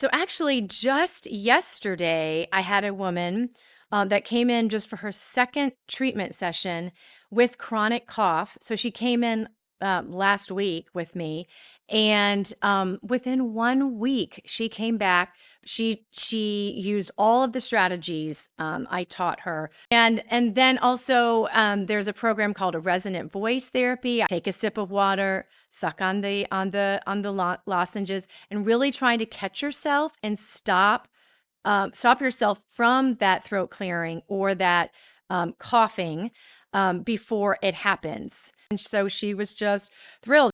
So actually, just yesterday, I had a woman that came in just for her second treatment session with chronic cough. So she came in last week with me, and within 1 week, she came back. She used all of the strategies I taught her, and then also there's a program called a resonant voice therapy. I take a sip of water, suck on the lozenges, and really trying to catch yourself and stop yourself from that throat clearing or that coughing before it happens. And so she was just thrilled.